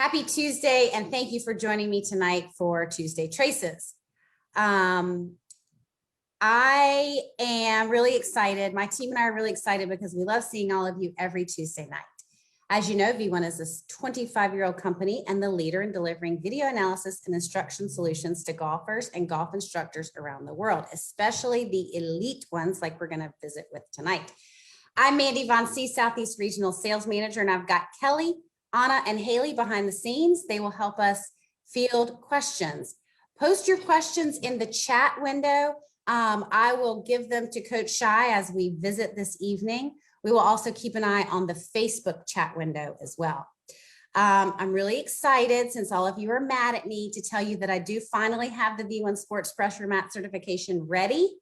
Happy Tuesday, and thank you for joining me tonight for Tuesday Traces. I am really excited. My team and I are really excited because we love seeing all of you every Tuesday night. As you know, V1 is a 25-year-old company and the leader in delivering video analysis and instruction solutions to golfers and golf instructors around the world, especially the elite ones like we're going to visit with tonight. I'm Mandy Von C, Southeast Regional Sales Manager, and I've got Kelly, Anna, and Haley behind the scenes. They will help us field questions. Post your questions in the chat window. I will give them to Coach Schy as we visit this evening. We will also keep an eye on the Facebook chat window as well. I'm really excited, since all of you are mad at me, to tell you that I do finally have the V1 Sports Pressure Mat certification ready.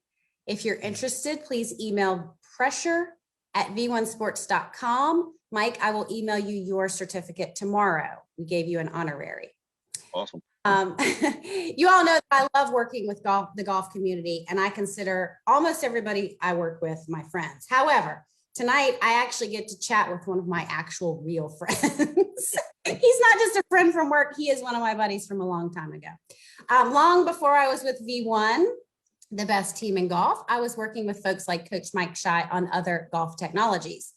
If you're interested, please email pressure@v1sports.com. Mike, I will email you your certificate tomorrow. We gave you an honorary. Awesome. You all know that I love working with the golf community, and I consider almost everybody I work with my friends. However, tonight I actually get to chat with one of my actual real friends. He's not just a friend from work. He is one of my buddies from a long time ago. Long before I was with V1, the best team in golf, I was working with folks like Coach Mike Schy on other golf technologies.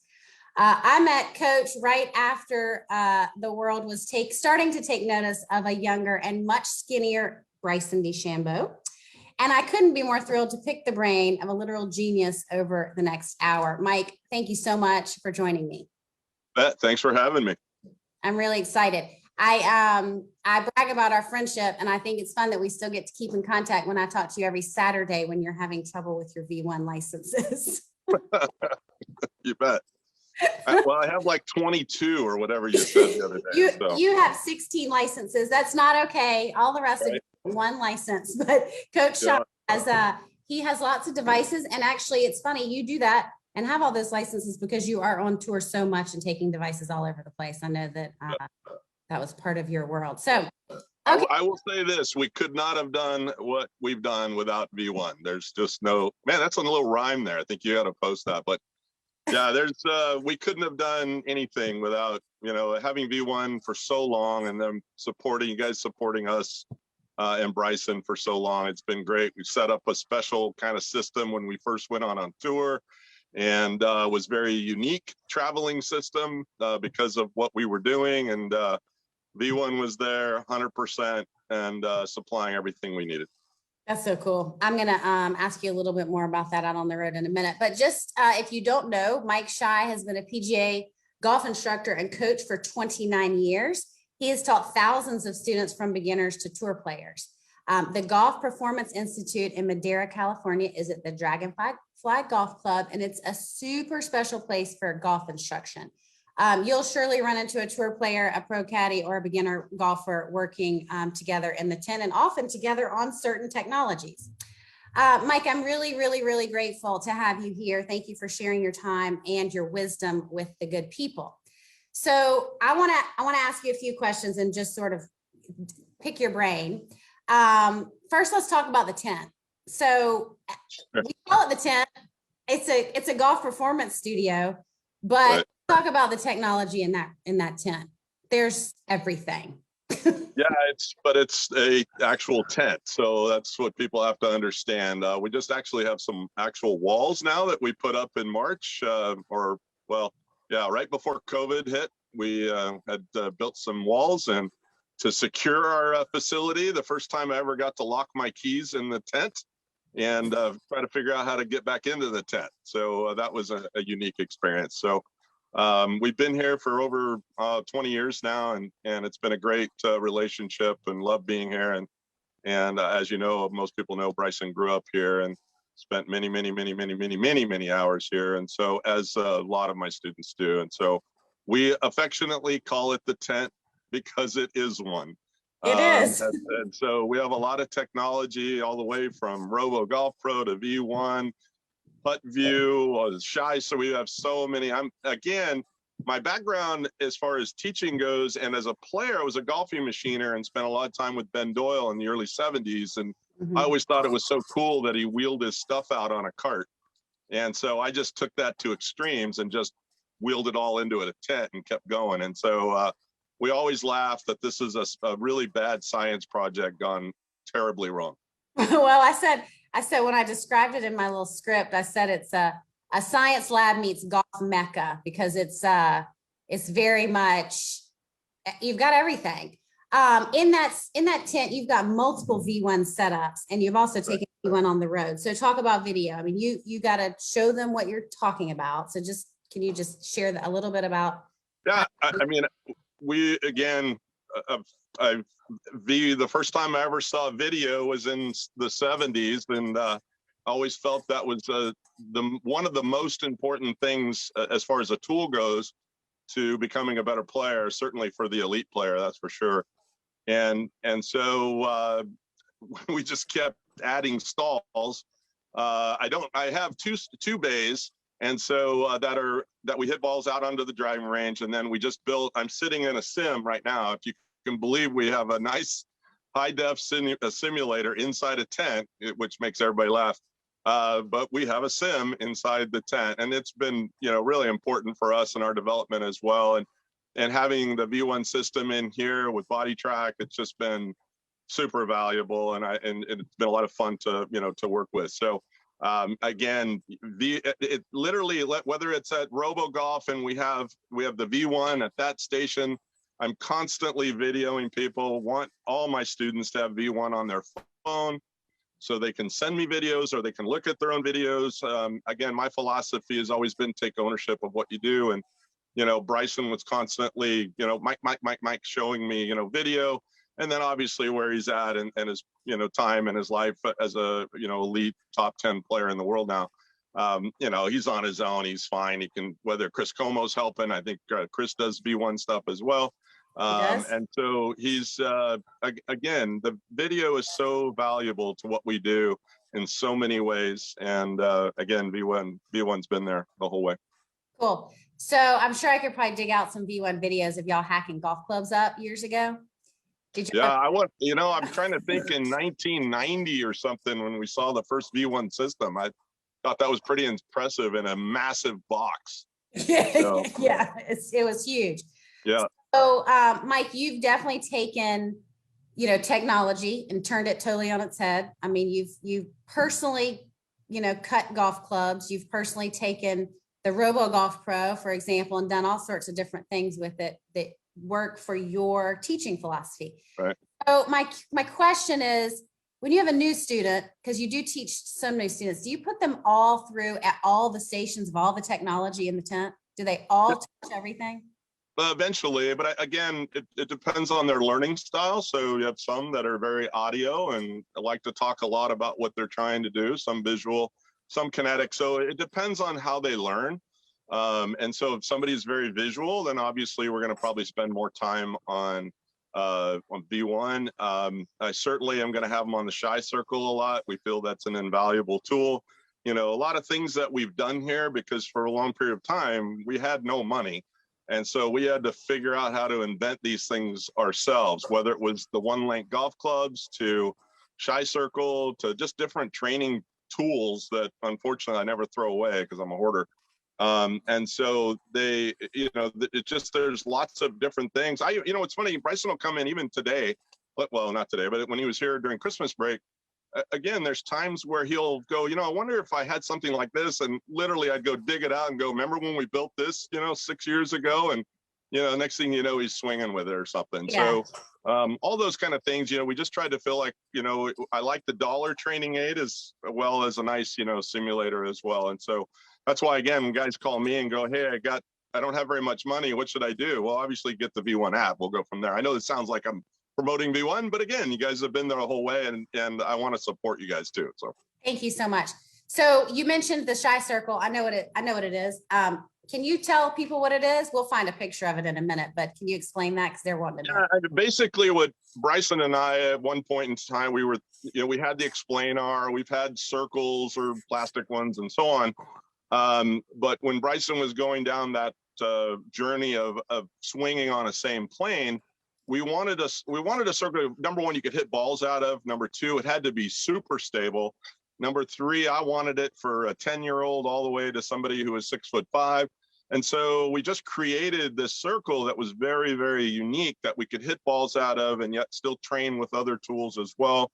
I met Coach right after the world was starting to take notice of a younger and much skinnier Bryson DeChambeau. And I couldn't be more thrilled to pick the brain of a literal genius over the next hour. Mike, thank you so much for joining me. Thanks for having me. I'm really excited. I brag about our friendship, and I think it's fun that we still get to keep in contact when I talk to you every Saturday when you're having trouble with your V1 licenses. You bet. Well, I have like 22 or whatever you said the other day. You have 16 licenses. That's not okay. All the rest of you have one license, but Coach Schy he has lots of devices, and actually it's funny you do that and have all those licenses because you are on tour so much and taking devices all over the place. I know that that was part of your world. So okay. I will say this: we could not have done what we've done without V1. There's just no, man, that's a little rhyme there. I think you had to post that, but yeah, we couldn't have done anything without, having V1 for so long, and them supporting you guys, supporting us and Bryson for so long. It's been great. We set up a special kind of system when we first went on tour, and was very unique traveling system because of what we were doing. And V1 was there 100% and supplying everything we needed. That's so cool. I'm going to ask you a little bit more about that out on the road in a minute. But just if you don't know, Mike Schy has been a PGA golf instructor and coach for 29 years. He has taught thousands of students from beginners to tour players. The Golf Performance Institute in Madera, California is at the Dragonfly Golf Club, and it's a super special place for golf instruction. You'll surely run into a tour player, a pro caddy, or a beginner golfer working together in the tent, and often together on certain technologies. Mike, I'm really, really, really grateful to have you here. Thank you for sharing your time and your wisdom with the good people. So I want to ask you a few questions and just sort of pick your brain. First, let's talk about the tent. So we call it the tent. It's a golf performance studio, but right. Talk about the technology in that tent. There's everything. Yeah, it's a actual tent. So that's what people have to understand. We just actually have some actual walls now that we put up in March, right before COVID hit. We had built some walls, and to secure our facility, the first time I ever got to lock my keys in the tent and try to figure out how to get back into the tent. So that was a unique experience. So we've been here for over 20 years now, and it's been a great relationship, and love being here. And as you know, most people know, Bryson grew up here and spent many hours here. And so, as a lot of my students do. And so we affectionately call it the tent because it is one. It is. And so we have a lot of technology all the way from Robo Golf Pro to V1, Putt View, Schy. So we have so many. My background as far as teaching goes, and as a player, I was a golfing machiner and spent a lot of time with Ben Doyle in the early 70s. And I always thought it was so cool that he wheeled his stuff out on a cart. And so I just took that to extremes and just wheeled it all into a tent and kept going. And so we always laugh that this is a really bad science project gone terribly wrong. Well, I said when I described it in my little script, I said it's a science lab meets golf mecca, because it's very much, you've got everything. In that tent, you've got multiple V1 setups, and you've also taken V1 on the road. So talk about video. I mean, you got to show them what you're talking about. So can you just share a little bit about? Yeah, I mean, we, again, the first time I ever saw video was in the 70s, and I always felt that was one of the most important things as far as a tool goes to becoming a better player, certainly for the elite player, that's for sure. And so we just kept adding stalls. I have two bays, and so that we hit balls out onto the driving range, and then we just built. I'm sitting in a sim right now, if you can believe. We have a nice high def simulator inside a tent, which makes everybody laugh. But we have a sim inside the tent, and it's been, really important for us in our development as well. And having the V1 system in here with body track, it's just been super valuable, and it's been a lot of fun to work with. So again, it literally, whether it's at RoboGolf and we have the V1 at that station, I'm constantly videoing people. Want all my students to have V1 on their phone, so they can send me videos or they can look at their own videos. Again, my philosophy has always been take ownership of what you do. And, Bryson was constantly, Mike showing me, video, and then obviously where he's at and his, time in his life as a, elite top 10 player in the world now. He's on his own. He's fine. He can, whether Chris Como's helping, I think Chris does V1 stuff as well. And so he's, again, the video is so valuable to what we do in so many ways. And again, V1's been there the whole way. Cool. So I'm sure I could probably dig out some V1 videos of y'all hacking golf clubs up years ago. Did you? Yeah, I'm trying to think in 1990 or something when we saw the first V1 system. I thought that was pretty impressive in a massive box. So, yeah, it was huge. Yeah. So, Mike, you've definitely taken, technology and turned it totally on its head. I mean, you've personally, cut golf clubs. You've personally taken the RoboGolf Pro, for example, and done all sorts of different things with it that work for your teaching philosophy. Right. So my question is, when you have a new student, because you do teach some new students, do you put them all through at all the stations of all the technology in the tent? Do they all touch everything? Eventually, but again, it depends on their learning style. So you have some that are very audio and like to talk a lot about what they're trying to do, some visual, some kinetic. So it depends on how they learn. And so if somebody's very visual, then obviously we're going to probably spend more time on V1. I certainly am going to have them on the Schy circle a lot. We feel that's an invaluable tool. A lot of things that we've done here, because for a long period of time, we had no money. And so we had to figure out how to invent these things ourselves, whether it was the one-length golf clubs to Schy circle to just different training tools that unfortunately I never throw away because I'm a hoarder. And so it just, there's lots of different things. It's funny, Bryson will come in even today, well, not today, but when he was here during Christmas break, again, there's times where he'll go, I wonder if I had something like this. And literally I'd go dig it out and go, remember when we built this, 6 years ago? And, next thing you know, he's swinging with it or something. Yeah. So all those kind of things, we just tried to feel like, I like the dollar training aid as well as a nice, simulator as well. And so that's why, again, when guys call me and go, hey, I don't have very much money. What should I do? Well, obviously get the V1 app. We'll go from there. I know it sounds like I'm promoting V1, but again, you guys have been there the whole way, and I want to support you guys too. So thank you so much. So you mentioned the Schy circle. I know what it is. Can you tell people what it is? We'll find a picture of it in a minute, but can you explain that? Because they're wanting to know. Yeah, basically what Bryson and I at one point in time, we were, we had the explainer, we've had circles or plastic ones and so on. But when Bryson was going down that journey of swinging on a same plane, we wanted a circle. Number one, you could hit balls out of. Number two, it had to be super stable. Number three, I wanted it for a 10-year-old all the way to somebody who was 6'5". And so we just created this circle that was very, very unique that we could hit balls out of and yet still train with other tools as well,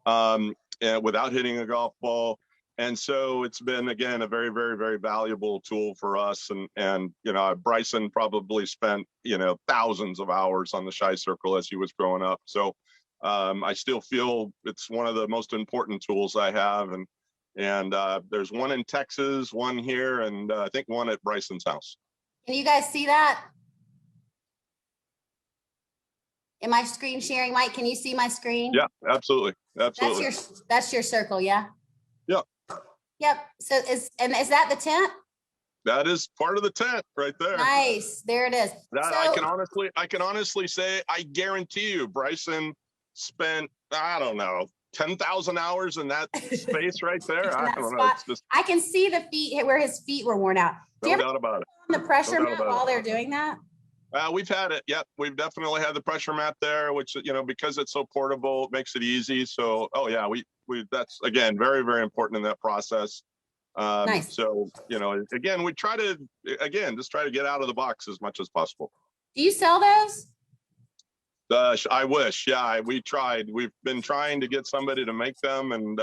and without hitting a golf ball. And so it's been, again, a very, very, very valuable tool for us. And you know, Bryson probably spent, you know, thousands of hours on the Schy circle as he was growing up. So I still feel it's one of the most important tools I have. And there's one in Texas, one here, and I think one at Bryson's house. Can you guys see that? Am I screen sharing, Mike? Can you see my screen? Yeah, absolutely. Absolutely. That's your circle, yeah? Yeah. Yep. So is that the tent? That is part of the tent right there. Nice. There it is. That So, I can honestly say, I guarantee you, Bryson spent, I don't know, 10,000 hours in that space right there. I don't know. It's just, I can see the feet where his feet were worn out. Do you no ever doubt about it. on the pressure No doubt mat about while it. they're doing that? We've had it. Yep. We've definitely had the pressure mat there, which, you know, because it's so portable, it makes it easy. So, oh yeah, we that's, again, very, very important in that process. Nice. So, you know, again, we try to, just try to get out of the box as much as possible. Do you sell those? I wish. Yeah, we tried. We've been trying to get somebody to make them. And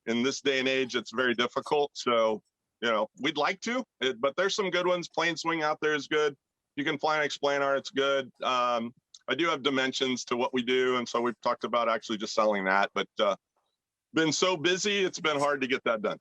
in this day and age, it's very difficult. So, you know, we'd like to, but there's some good ones. Plain Swing out there is good. You can Fly and Explain Art. It's good. I do have dimensions to what we do. And so we've talked about actually just selling that. But been so busy, it's been hard to get that done.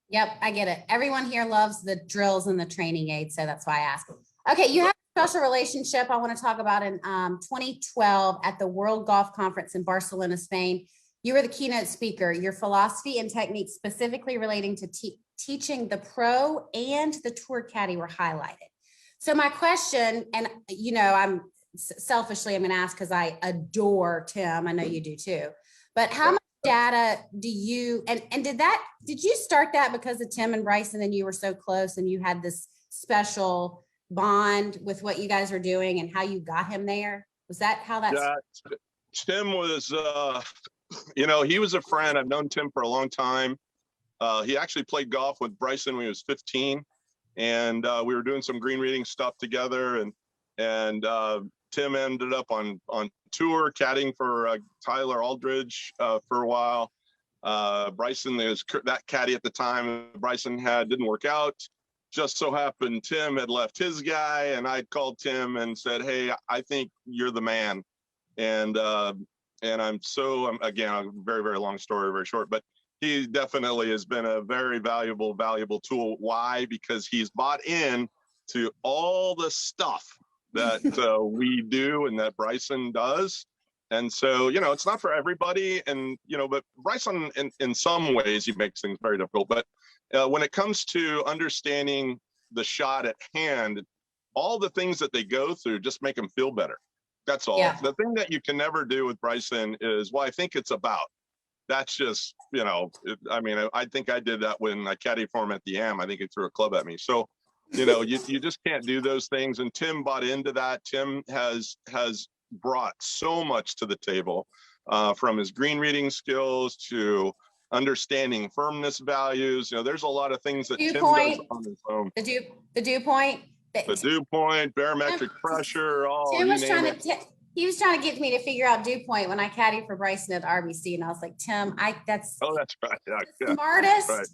Yep, I get it. Everyone here loves the drills and the training aids, so that's why I asked. Okay, you have a special relationship I want to talk about in 2012 at the World Golf Conference in Barcelona, Spain. You were the keynote speaker. Your philosophy and techniques specifically relating to teaching the pro and the tour caddy were highlighted. So my question, and you know, I'm selfishly, I'm going to ask because I adore Tim. I know you do too. But how much data do you, and did you start that because of Tim and Bryson and you were so close and you had this special bond with what you guys were doing and how you got him there? Was that how that's? Yeah, Tim was, you know, he was a friend. I've known Tim for a long time. He actually played golf with Bryson when he was 15. And we were doing some green reading stuff together, and Tim ended up on tour caddying for Tyler Aldridge for a while. Bryson is that caddy at the time Bryson had didn't work out. Just so happened Tim had left his guy, and I called Tim and said, "Hey, I think you're the man." And again, a very, very long story, very short, but he definitely has been a very valuable tool. Why? Because he's bought in to all the stuff that we do and that Bryson does. And so, you know, it's not for everybody. And, you know, but Bryson, in some ways, he makes things very difficult. But when it comes to understanding the shot at hand, all the things that they go through just make them feel better. That's all. Yeah. The thing that you can never do with Bryson is, well, I think it's about. That's just, you know, I mean, I think I did that when I caddied for him at the Am. I think he threw a club at me. So, you know, you just can't do those things. And Tim bought into that. Tim has brought so much to the table, from his green reading skills to understanding firmness values. You know, there's a lot of things that Tim does on his own. The dew point. The dew point, barometric pressure, all Tim you was name trying it. He was trying to get me to figure out dew point when I caddied for Bryson at the RBC, and I was like, Tim, that's right. Yeah, smartest. Right.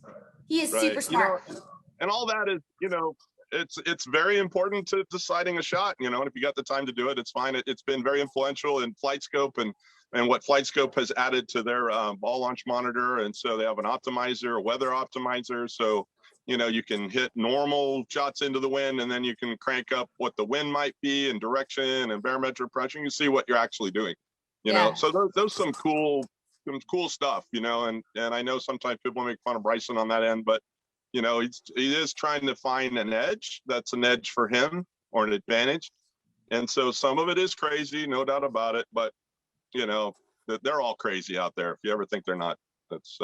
He is super smart. You know, and all that is, you know, it's very important to deciding a shot. You know, and if you got the time to do it, it's fine. It's been very influential in FlightScope and what FlightScope has added to their ball launch monitor. And so they have an optimizer, a weather optimizer. So, you know, you can hit normal shots into the wind, and then you can crank up what the wind might be and direction and barometric pressure. You can see what you're actually doing, you know. So those some cool stuff, you know. And I know sometimes people make fun of Bryson on that end, but you know, he is trying to find an edge that's an edge for him or an advantage. And so some of it is crazy, no doubt about it. But you know, they're all crazy out there. If you ever think they're not, that's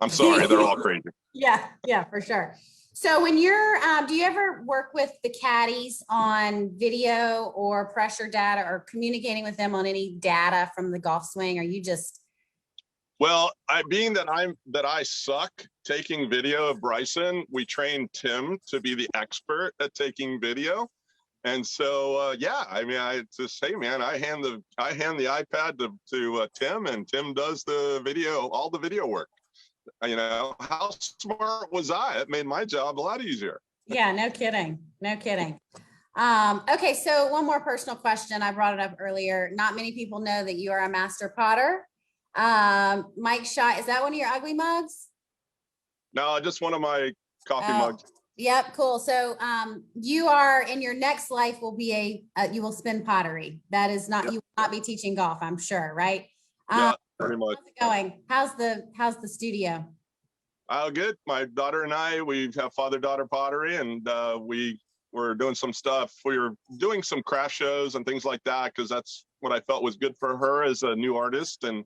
I'm sorry, they're all crazy. Yeah, for sure. So when you're, do you ever work with the caddies on video or pressure data or communicating with them on any data from the golf swing? Or you just Well, being that I suck taking video of Bryson, we trained Tim to be the expert at taking video. And so, yeah, I mean, I just say, man, I hand the iPad to Tim, and Tim does the video, all the video work. You know, how smart was I? It made my job a lot easier. Yeah, no kidding. No kidding. Okay, so one more personal question. I brought it up earlier. Not many people know that you are a master potter. Mike Schy, is that one of your ugly mugs? No, just one of my coffee mugs. Yep, cool. So you are in your next life will be you will spin pottery. That is not, you will not be teaching golf, I'm sure, right? Yeah, pretty much. How's it going? How's the studio? Oh, good. My daughter and I, we have father-daughter pottery, and we were doing some stuff. We were doing some craft shows and things like that, because that's what I felt was good for her as a new artist. And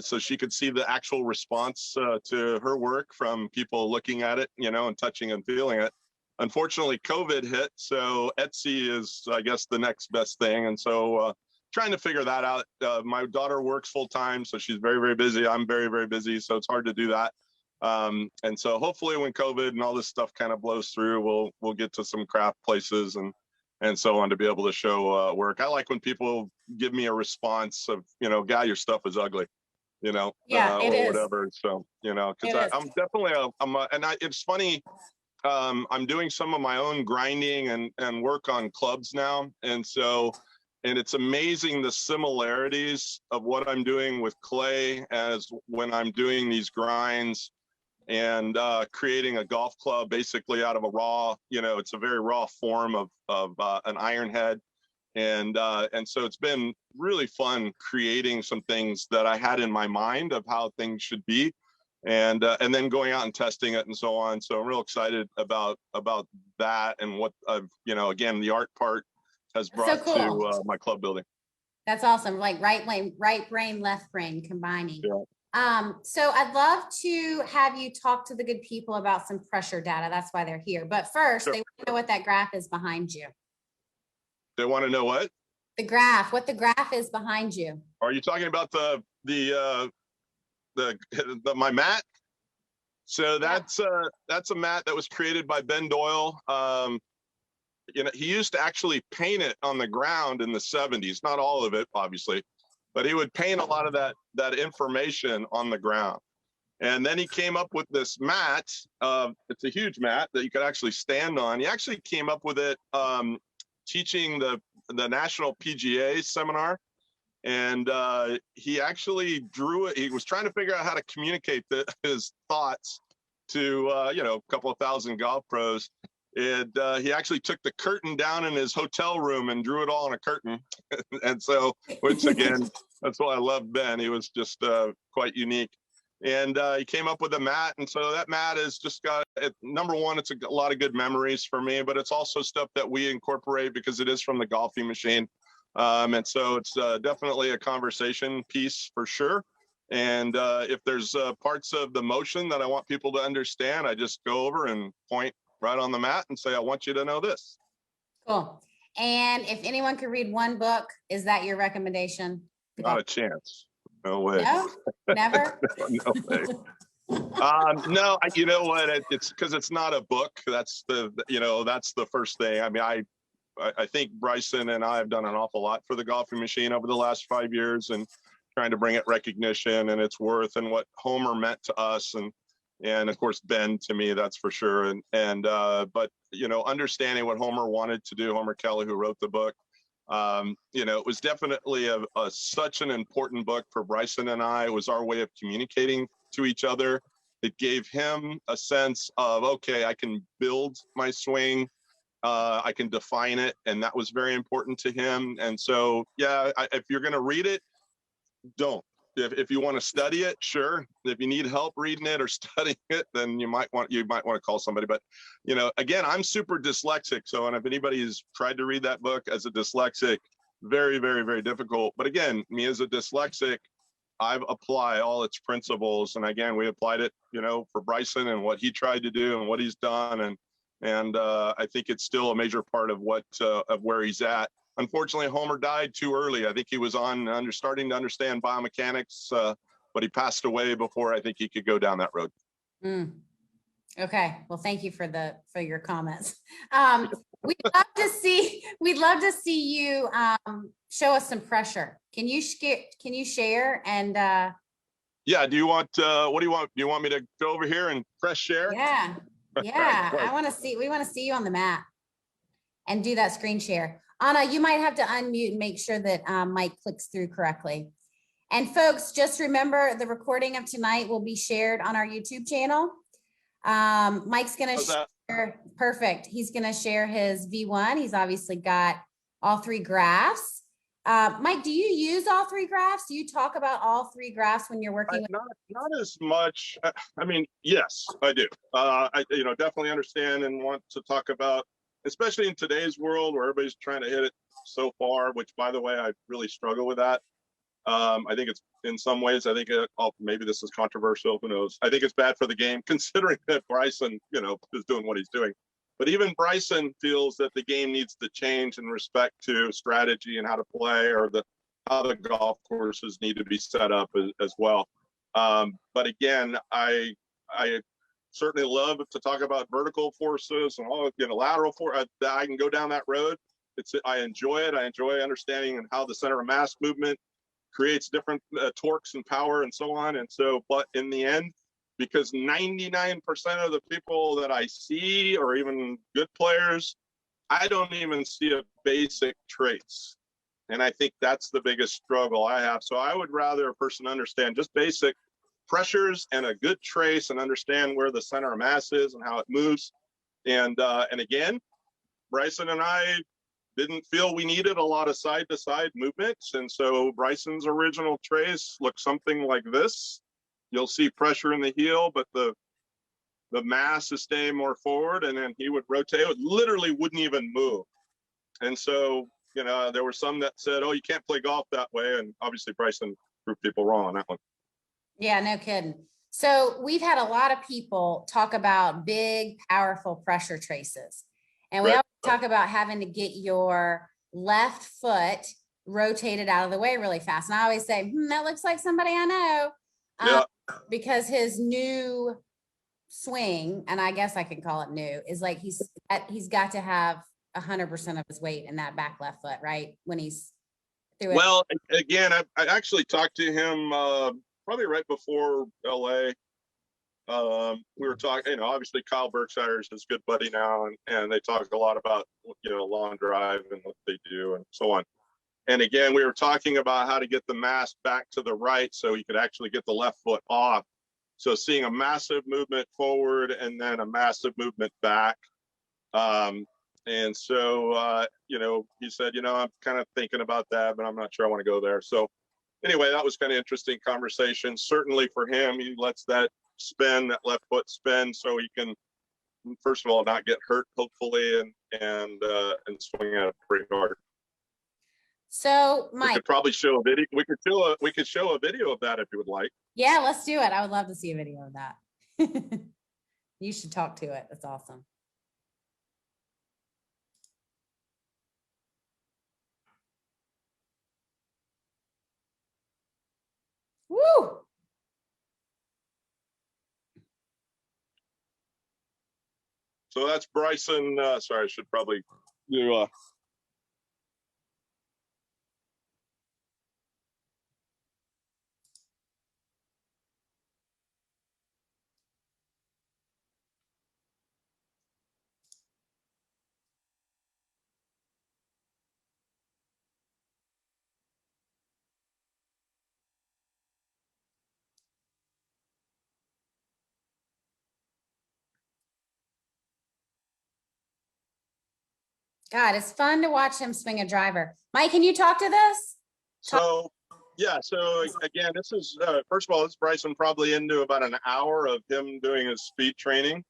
so she could see the actual response to her work from people looking at it, you know, and touching and feeling it. Unfortunately, COVID hit, so Etsy is, I guess, the next best thing. And so trying to figure that out. My daughter works full time, so she's very, very busy. I'm very, very busy, so it's hard to do that. And so hopefully when COVID and all this stuff kind of blows through, we'll get to some craft places and so on to be able to show work. I like when people give me a response of, you know, guy, your stuff is ugly, you know, Yeah, it or is. whatever. So, you know, because I'm definitely it's funny. I'm doing some of my own grinding and work on clubs now. And so, and it's amazing the similarities of what I'm doing with clay as when I'm doing these grinds and creating a golf club basically out of a raw, you know, it's a very raw form of an iron head. And so it's been really fun creating some things that I had in my mind of how things should be, and then going out and testing it and so on. So I'm real excited about that and what I've, you know, again, the art part has brought to my club building. That's awesome. Like right brain, left brain combining. Yeah. So I'd love to have you talk to the good people about some pressure data. That's why they're here. But first, Sure. They want to know what that graph is behind you. They want to know what? What the graph is behind you. Are you talking about my mat? So that's a mat that was created by Ben Doyle. You know, he used to actually paint it on the ground in the 70s, not all of it, obviously, but he would paint a lot of that information on the ground. And then he came up with this mat. It's a huge mat that you could actually stand on. He actually came up with it teaching the National PGA seminar. And he actually drew it. He was trying to figure out how to communicate his thoughts to, you know, a couple of thousand golf pros. And he actually took the curtain down in his hotel room and drew it all on a curtain. And so, which again, that's why I love Ben. He was just quite unique. And he came up with a mat. And so that mat has just got, number one, it's a lot of good memories for me, but it's also stuff that we incorporate because it is from the golfing machine. And so it's definitely a conversation piece for sure. And if there's parts of the motion that I want people to understand, I just go over and point right on the mat and say, I want you to know this. Cool. And if anyone could read one book, is that your recommendation? Not a chance. No way. No, never. No way. No, you know what? It's because it's not a book. That's the first thing. I mean, I think Bryson and I have done an awful lot for the golfing machine over the last 5 years and trying to bring it recognition and its worth and what Homer meant to us. And of course, Ben to me, that's for sure. But, you know, understanding what Homer wanted to do, Homer Kelly, who wrote the book, you know, it was definitely such an important book for Bryson and I. It was our way of communicating to each other. It gave him a sense of, okay, I can build my swing. I can define it. And that was very important to him. And so, yeah, if you're going to read it, don't. If you want to study it, sure. If you need help reading it or studying it, then you might want to call somebody. But, you know, again, I'm super dyslexic. So, and if anybody has tried to read that book as a dyslexic, very, very, very difficult. But again, me as a dyslexic, I've applied all its principles. And again, we applied it, you know, for Bryson and what he tried to do and what he's done. And I think it's still a major part of of where he's at. Unfortunately, Homer died too early. I think he was starting to understand biomechanics but he passed away before I think he could go down that road. Mm. Okay. Well, thank you for your comments. We'd love to see you show us some pressure. Can you share and yeah, do you want what do you want? Do you want me to go over here and press share? Yeah. I want to see, we want to see you on the map and do that screen share. Anna, you might have to unmute and make sure that Mike clicks through correctly. And folks, just remember the recording of tonight will be shared on our YouTube channel. Mike's going to share, perfect. He's going to share his V1. He's obviously got all three graphs. Mike, do you use all three graphs? Do you talk about all three graphs when you're working? Not as much. I mean, yes, I do. I definitely understand and want to talk about, especially in today's world where everybody's trying to hit it so far, which by the way, I really struggle with that. I think it's in some ways, I think maybe this is controversial, who knows? I think it's bad for the game considering that Bryson, is doing what he's doing. But even Bryson feels that the game needs to change in respect to strategy and how to play, or how the golf courses need to be set up as well. But again, I certainly love to talk about vertical forces and all, lateral force. I can go down that road. I enjoy it. I enjoy understanding how the center of mass movement creates different torques and power and so on. And so, but in the end, because 99% of the people that I see, or even good players, I don't even see a basic trace. And I think that's the biggest struggle I have. So I would rather a person understand just basic pressures and a good trace and understand where the center of mass is and how it moves. And again, Bryson and I didn't feel we needed a lot of side-to-side movements. And so Bryson's original trace looks something like this. You'll see pressure in the heel, but the mass is staying more forward, and then he would rotate. It literally wouldn't even move. And so, there were some that said, oh, you can't play golf that way. And obviously Bryson proved people wrong on that one. Yeah, no kidding. So we've had a lot of people talk about big, powerful pressure traces. And we always talk about having to get your left foot rotated out of the way really fast. And I always say, that looks like somebody I know. Because his new swing, and I guess I can call it new, is like he's got to have 100% of his weight in that back left foot, right? When he's through it. Well, again, I actually talked to him probably right before LA. We were talking, obviously Kyle Berkshire is his good buddy now, and they talk a lot about, long drive and what they do and so on. And again, we were talking about how to get the mass back to the right so he could actually get the left foot off. So seeing a massive movement forward and then a massive movement back. And so, he said, I'm kind of thinking about that, but I'm not sure I want to go there. So anyway, that was kind of interesting conversation. Certainly for him, he lets that left foot spin so he can, first of all, not get hurt, hopefully, and swing at it pretty hard. So Mike, we could probably show a video. We could show a video of that if you would like. Yeah, let's do it. I would love to see a video of that. You should talk to it. That's awesome. Woo! So that's Bryson. Sorry, I should probably do God, it's fun to watch him swing a driver. Mike, can you talk to this? So, yeah. So again, this is, first of all, this is Bryson probably into about an hour of him doing his speed training.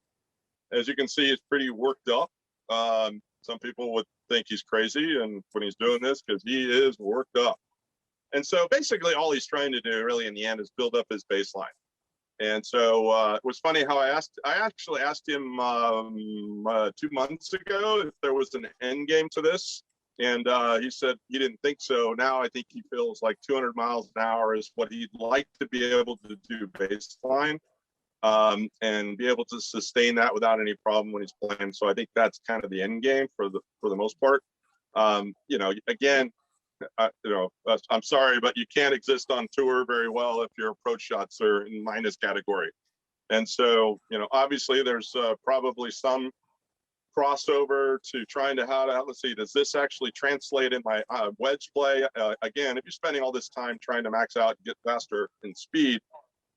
As you can see, he's pretty worked up. Some people would think he's crazy and when he's doing this, because he is worked up. And so basically all he's trying to do really in the end is build up his baseline. And so it was funny how I actually asked him 2 months ago if there was an end game to this. And he said he didn't think so. Now I think he feels like 200 miles an hour is what he'd like to be able to do baseline, and be able to sustain that without any problem when he's playing. So I think that's kind of the end game for the most part. You know, again, I'm sorry, but you can't exist on tour very well if your approach shots are in minus category. And so, you know, obviously there's probably some crossover to trying to let's see, does this actually translate in my wedge play? Again, if you're spending all this time trying to max out and get faster in speed,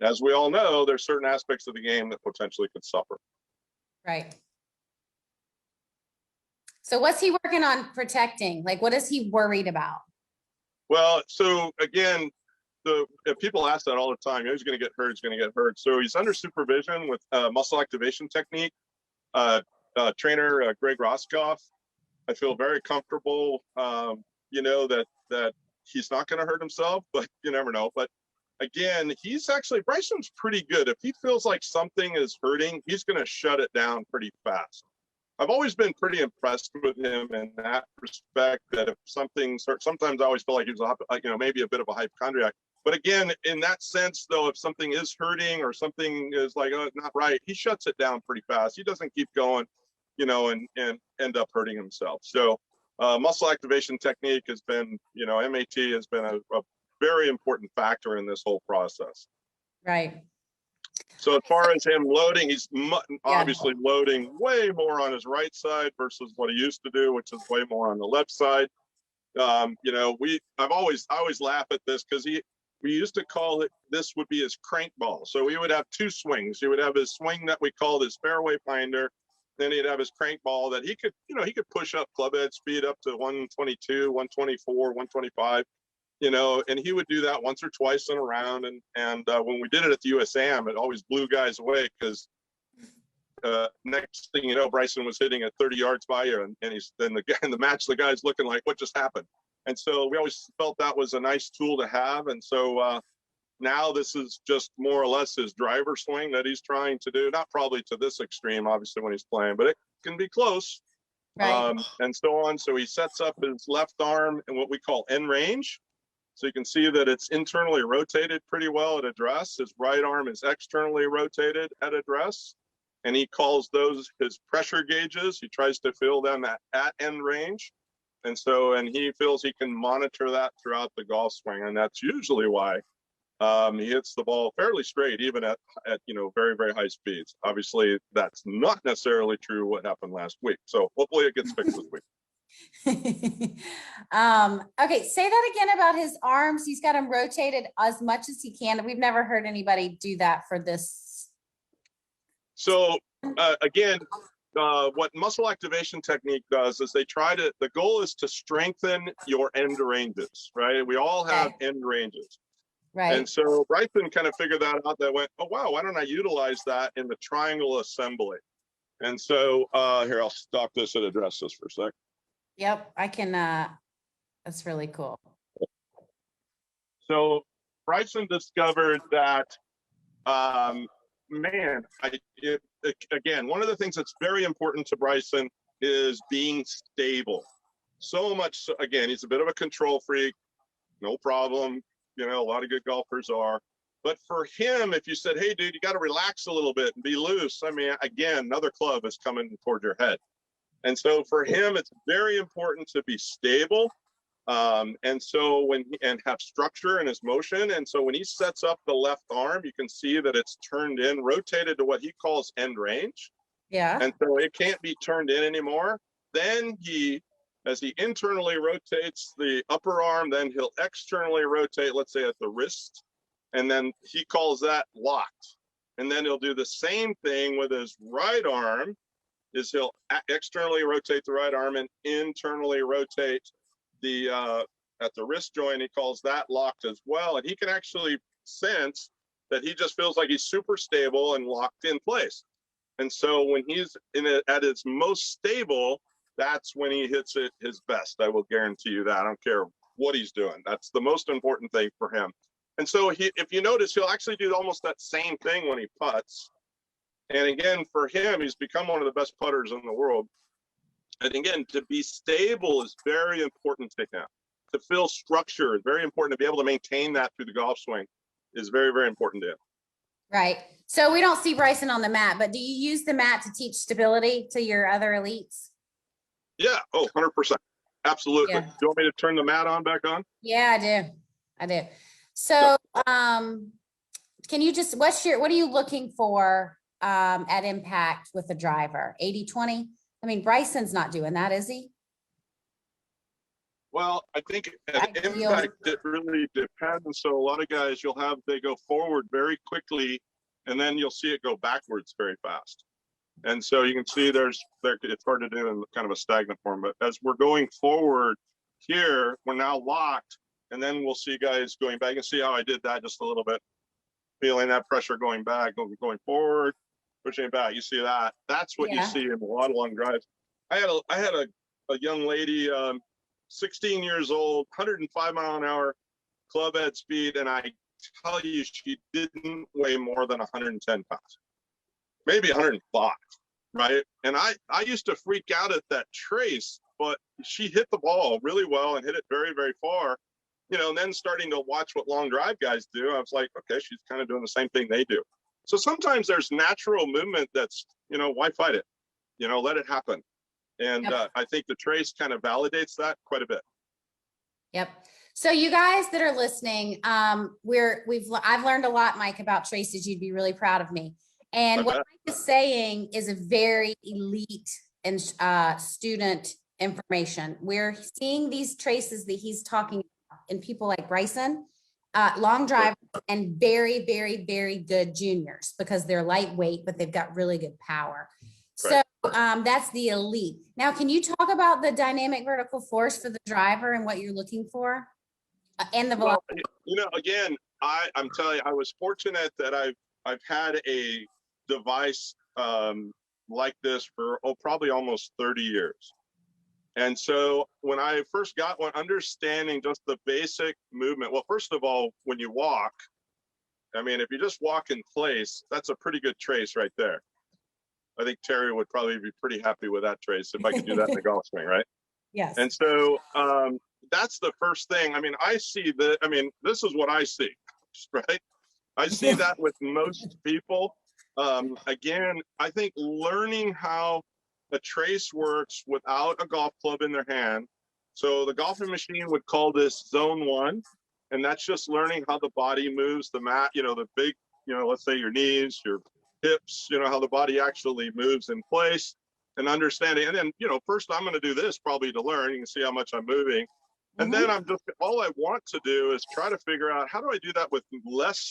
as we all know, there's certain aspects of the game that potentially could suffer. Right. So what's he working on protecting? Like, what is he worried about? Well, so again, if people ask that all the time, he's going to get hurt, he's going to get hurt. So he's under supervision with muscle activation technique. Trainer Greg Roscoff. I feel very comfortable, you know, that he's not going to hurt himself, but you never know. But again, Bryson's pretty good. If he feels like something is hurting, he's going to shut it down pretty fast. I've always been pretty impressed with him in that respect, that if sometimes I always feel like he's you know, maybe a bit of a hypochondriac. But again, in that sense, though, if something is hurting or something is like, oh, it's not right, he shuts it down pretty fast. He doesn't keep going, you know, and end up hurting himself. So muscle activation technique has been, you know, MAT has been a very important factor in this whole process. Right. So as far as him loading, he's obviously loading way more on his right side versus what he used to do, which is way more on the left side. You know, I always laugh at this because we used to call it, this would be his crank ball. So he would have two swings. He would have his swing that we called his fairway finder. Then he'd have his crank ball that he could push up club head speed up to 122, 124, 125. You know, and he would do that once or twice in a round. And when we did it at the USAM, it always blew guys away because next thing you know, Bryson was hitting at 30 yards by you, and he's then the match, the guy's looking like, what just happened? And so we always felt that was a nice tool to have. And so now this is just more or less his driver swing that he's trying to do, not probably to this extreme, obviously, when he's playing, but it can be close. Right. And so on. So he sets up his left arm in what we call end range. So you can see that it's internally rotated pretty well at address. His right arm is externally rotated at address. And he calls those his pressure gauges. He tries to feel them at end range. And he feels he can monitor that throughout the golf swing. And that's usually why he hits the ball fairly straight, even at you know, very, very high speeds. Obviously, that's not necessarily true what happened last week. So hopefully it gets fixed this week. Okay, say that again about his arms. He's got them rotated as much as he can. We've never heard anybody do that for this. So again, what muscle activation technique does is the goal is to strengthen your end ranges, right? We all have end ranges. Right. And so Bryson kind of figured that out. That went, oh, wow, why don't I utilize that in the triangle assembly? And so here, I'll stop this and address this for a sec. Yep, I can. That's really cool. So Bryson discovered that, again, one of the things that's very important to Bryson is being stable. So much, again, he's a bit of a control freak, no problem. You know, a lot of good golfers are. But for him, if you said, hey, dude, you got to relax a little bit and be loose. I mean, again, another club is coming toward your head. And so for him, it's very important to be stable. And have structure in his motion. And so when he sets up the left arm, you can see that it's turned in, rotated to what he calls end range. Yeah. And so it can't be turned in anymore. Then as he internally rotates the upper arm, then he'll externally rotate, let's say at the wrist. And then he calls that locked. And then he'll do the same thing with his right arm. He'll externally rotate the right arm and internally rotate at the wrist joint. He calls that locked as well. And he can actually sense that he just feels like he's super stable and locked in place. And so when he's at his most stable, that's when he hits it his best. I will guarantee you that. I don't care what he's doing. That's the most important thing for him. And so if you notice, he'll actually do almost that same thing when he putts. And again, for him, he's become one of the best putters in the world. And again, to be stable is very important to him. To feel structure is very important. To be able to maintain that through the golf swing is very, very important to him. Right. So we don't see Bryson on the mat, but do you use the mat to teach stability to your other elites? Yeah. Oh, 100%. Absolutely. Yeah. Do you want me to turn the mat on back on? Yeah, I do. I do. So, can you just, what are you looking for, at impact with the driver? 80-20? I mean, Bryson's not doing that, is he? Well, I think at impact, it really depends. So a lot of guys they go forward very quickly, and then you'll see it go backwards very fast. And so you can see it's hard to do in kind of a stagnant form, but as we're going forward here, we're now locked, and then we'll see guys going back. You can see how I did that just a little bit, feeling that pressure going back, going forward, pushing it back. You see that? That's what you see in a lot of long drives. I had a young lady, 16 years old, 105 mile an hour club head speed, and I tell you, she didn't weigh more than 110 pounds, maybe 105, right? And I used to freak out at that trace, but she hit the ball really well and hit it very, very far, and then starting to watch what long drive guys do, I was like, okay, she's kind of doing the same thing they do. So sometimes there's natural movement that's, why fight it? Let it happen. And I think the trace kind of validates that quite a bit. Yep. So you guys that are listening, I've learned a lot, Mike, about traces. You'd be really proud of me. And what Mike is saying is a very elite and student information. We're seeing these traces that he's talking about in people like Bryson, long drivers, and very, very, very good juniors because they're lightweight, but they've got really good power. So that's the elite. Now, can you talk about the dynamic vertical force for the driver and what you're looking for? And the velocity? Again, I'm telling you, I was fortunate that I've had a device like this for probably almost 30 years. And so when I first got one, understanding just the basic movement, well, first of all, when you walk, I mean, if you just walk in place, that's a pretty good trace right there. I think Terry would probably be pretty happy with that trace if I could do that in the golf swing, right? Yes. And so that's the first thing. I mean, this is what I see, right? I see that with most people. Again, I think learning how a trace works without a golf club in their hand. So the golfing machine would call this zone 1, and that's just learning how the body moves, the mat, the big, let's say your knees, your hips, how the body actually moves in place, and understanding. And then, first I'm going to do this probably to learn. You can see how much I'm moving. And then all I want to do is try to figure out, how do I do that with less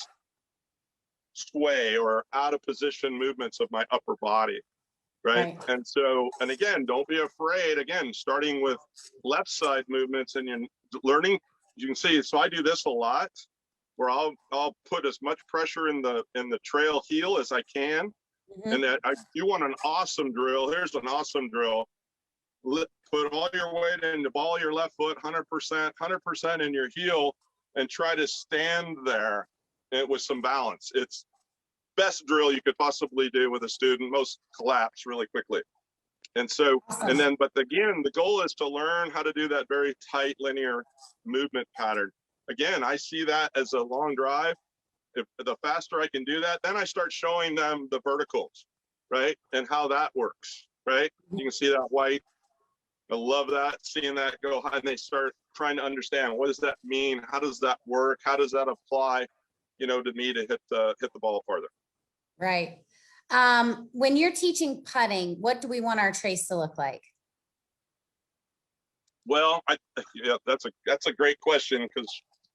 sway or out of position movements of my upper body, right? And so, and again, don't be afraid, again, starting with left side movements, and you're learning, you can see, so I do this a lot, where I'll put as much pressure in the trail heel as I can. And that you want an awesome drill. Here's an awesome drill. Put all your weight in the ball of your left foot, 100% in your heel, and try to stand there with some balance. It's best drill you could possibly do with a student. Most collapse really quickly. And so, but again, the goal is to learn how to do that very tight linear movement pattern. Again, I see that as a long drive. If the faster I can do that, then I start showing them the verticals, right? And how that works, right? You can see that white. I love that, seeing that go high, and they start trying to understand, what does that mean? How does that work? How does that apply, to me to hit the ball farther? Right. When you're teaching putting, what do we want our trace to look like? Well, that's a great question, because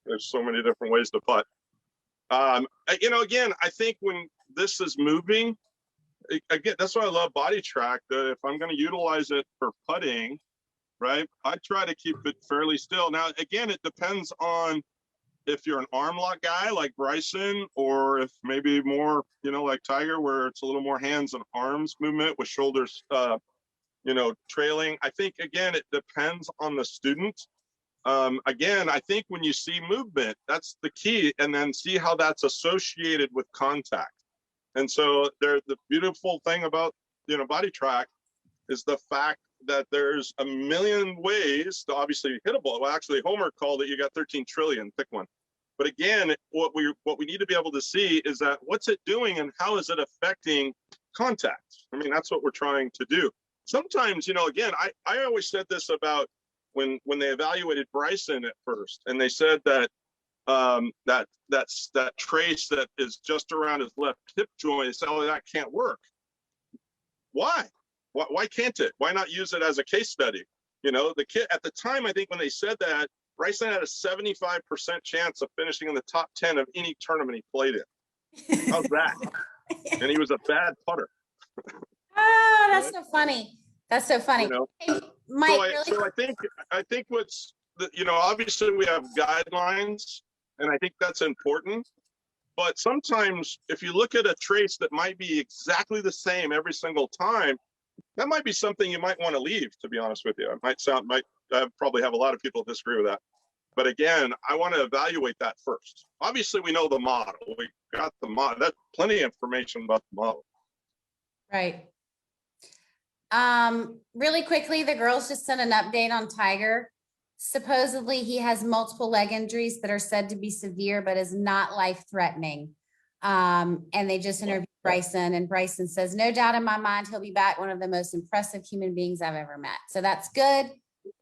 there's so many different ways to putt. Again, I think when this is moving, again, that's why I love body track. That if I'm going to utilize it for putting, right, I try to keep it fairly still. Now, again, it depends on if you're an arm lock guy like Bryson, or if maybe more, like Tiger, where it's a little more hands and arms movement with shoulders, trailing. I think, again, it depends on the student. Again, I think when you see movement, that's the key, and then see how that's associated with contact. And so the beautiful thing about, body track is the fact that there's a million ways to obviously hit a ball. Well, actually, Homer called it, you got 13 trillion, pick one. But again, what we need to be able to see is that what's it doing and how is it affecting contact? I mean, that's what we're trying to do. Sometimes, you know, again, I always said this about when they evaluated Bryson at first, and they said that that trace that is just around his left hip joint, they said, oh, that can't work. Why? Why can't it? Why not use it as a case study? You know, the kid at the time, I think when they said that, Bryson had a 75% chance of finishing in the top 10 of any tournament he played in. How's that? And he was a bad putter. Oh, that's so funny. That's so funny. You know? Hey, Mike, So I think what's, you know, obviously we have guidelines, and I think that's important. But sometimes if you look at a trace that might be exactly the same every single time, that might be something you might want to leave, to be honest with you. It I probably have a lot of people disagree with that. But again, I want to evaluate that first. Obviously, we know the model. We got the model. That's plenty of information about the model. right. Really quickly, the girls just sent an update on Tiger. Supposedly, he has multiple leg injuries that are said to be severe, but is not life-threatening. And they just interviewed Bryson, and Bryson says, no doubt in my mind, he'll be back, one of the most impressive human beings I've ever met. So that's good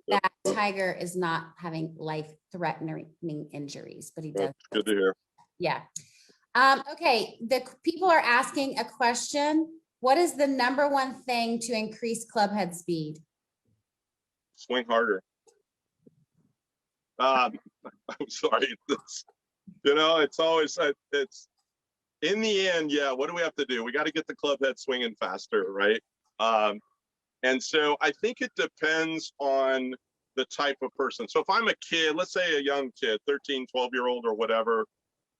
that Tiger is not having life-threatening injuries, but he does. That's good to hear. Yeah. Okay, the people are asking a question. What is the number one thing to increase club head speed? Swing harder. I'm sorry. You know, it's always, it's in the end, yeah, what do we have to do? We got to get the club head swinging faster, right? And so I think it depends on the type of person. So if I'm a kid, let's say a young kid, 13, 12-year-old or whatever,